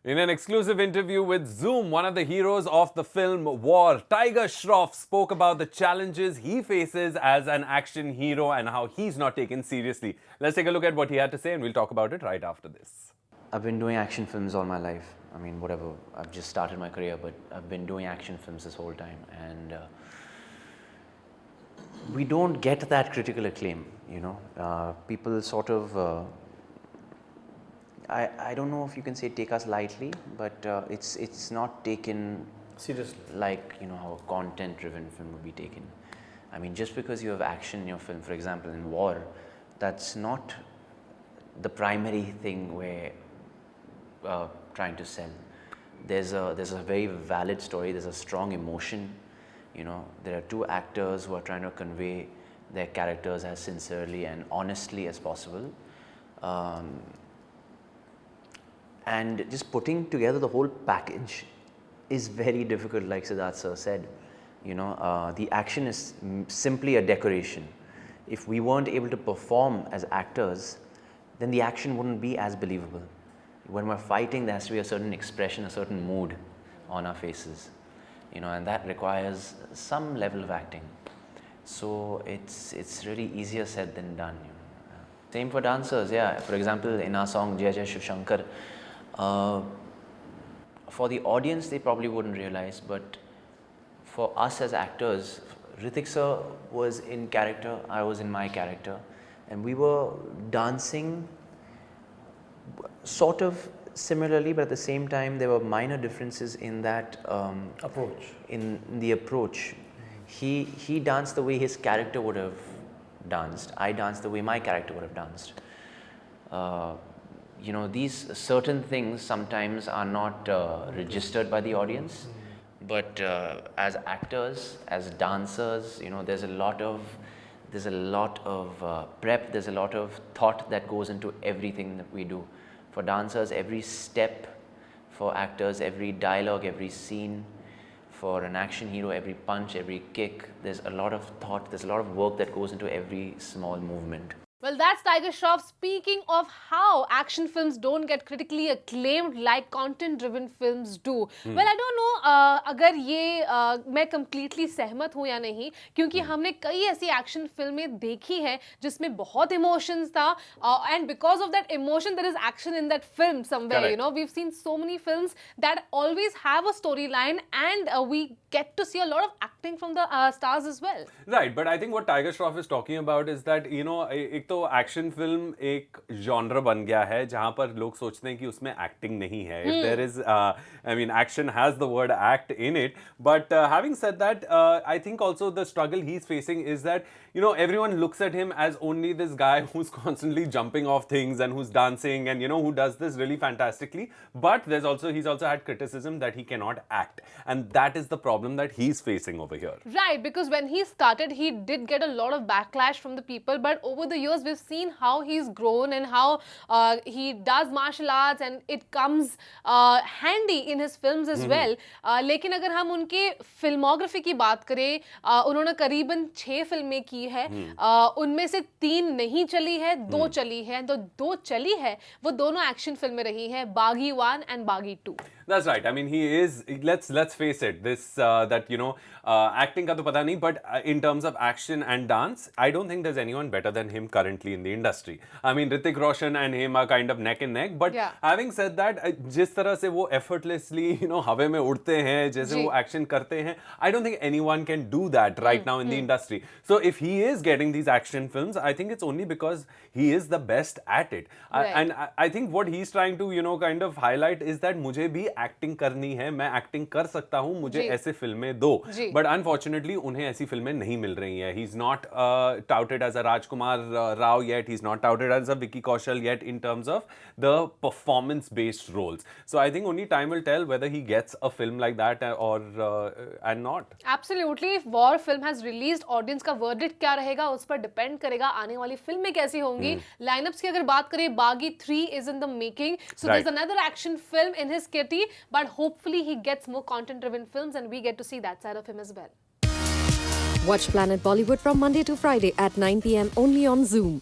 In an exclusive interview with Zoom, one of the heroes of the film War, Tiger Shroff, spoke about the challenges he faces as an action hero and how he's not taken seriously. Let's take a look at what he had to say and we'll talk about it right after this. I've been doing action films all my life. I mean, whatever. I've just started my career, but I've been doing action films this whole time. And we don't get that critical acclaim, you know. People sort of... I don't know if you can say take us lightly, but it's not taken seriously like, you know, how a content-driven film would be taken. I mean, just because you have action in your film, for example, in War, that's not the primary thing we're trying to sell. There's a very valid story. There's a strong emotion. You know, there are two actors who are trying to convey their characters as sincerely and honestly as possible. And just putting together the whole package is very difficult, like Siddharth sir said. You know, the action is simply a decoration. If we weren't able to perform as actors, then the action wouldn't be as believable. When we're fighting, there has to be a certain expression, a certain mood on our faces, you know, and that requires some level of acting. So it's really easier said than done. You know. Same for dancers, yeah. For example, in our song Jai Jai Shiv Shankar, for the audience, they probably wouldn't realize, but for us as actors, Hrithik sir was in character, I was in my character, and we were dancing sort of similarly, but at the same time, there were minor differences in that approach. In the approach, he danced the way his character would have danced. I danced the way my character would have danced. You know, these certain things sometimes are not registered by the audience, but as actors, as dancers, you know, there's a lot of prep, there's a lot of thought that goes into everything that we do. For dancers, every step; for actors, every dialogue, every scene; for an action hero, every punch, every kick. There's a lot of thought, there's a lot of work that goes into every small movement. Well, that's Tiger Shroff speaking of how action films don't get critically acclaimed like content-driven films do. Well, I don't know अगर ये मैं completely सहमत हूँ या नहीं, क्योंकि हमने कई ऐसी action फिल्में देखी हैं जिसमें बहुत emotions था, and because of that emotion there is action in that film somewhere. Correct. You know, we've seen so many films that always have a storyline, and we get to see a lot of acting from the stars as well. Right, but I think what Tiger Shroff is talking about is that, you know, एक तो action film एक genre बन गया है जहां पर लोग सोचते हैं कि उसमें एक्टिंग नहीं है. If there is, I mean, action has the word act in it. But having said that, I think also the struggle he's facing is that, you know, everyone looks at him as only this guy who's constantly jumping off things and who's dancing and, you know, who does this really fantastically. But he's also had criticism that he cannot act, and that is the problem that he's facing over here. Right, because when he started, he did get a lot of backlash from the people, but over the years we've seen how he's grown and how he does martial arts, and it comes handy in his films as well. लेकिन अगर हम उनके filmography की बात करें, उन्होंने करीबन 6 फिल्में की है, उनमें से 3 नहीं चली है, 2 चली है, तो 2 चली है वो दोनों एक्शन फिल्में रही हैं, बागी 1 and बागी 2. That's right. I mean, he is, let's face it, this that, you know, acting का तो पता नहीं, but in terms of action and dance, I don't think there's anyone better than him currently in the industry. I mean, Hrithik Roshan and him are kind of neck and neck, but yeah. Having said that, जिस तरह से वो effortlessly, you know, हवे में उड़ते हैं, जैसे वो action करते हैं, I don't think anyone can do that right now in the industry. So if he is getting these action films, I think it's only because he is the best at it. Right. And I think what he's trying to, you know, kind of highlight is that मुझे भी acting करनी है, मैं acting कर सकता हूं, मुझे ऐसे फिल्में दो. बट अनफॉर्चुनेटली उन्हें ऐसी फिल्में नहीं मिल रही हैं. He is not touted as a Rajkummar Rao yet, he is not touted as a Vicky Kaushal yet in terms of the performance based roles. So I think only time will tell whether he gets a film like that or and not. Absolutely. If War film has released, audience का verdict क्या रहेगा उस पर depend करेगा आने वाली फिल्में कैसी होंगी. Lineups की अगर बात करें, बागी 3 is in the making, so there's another action film in his kitty, but hopefully he gets more content driven films and we get to see that side of him as well. Watch Planet Bollywood from Monday to Friday at 9 p.m. only on Zoom.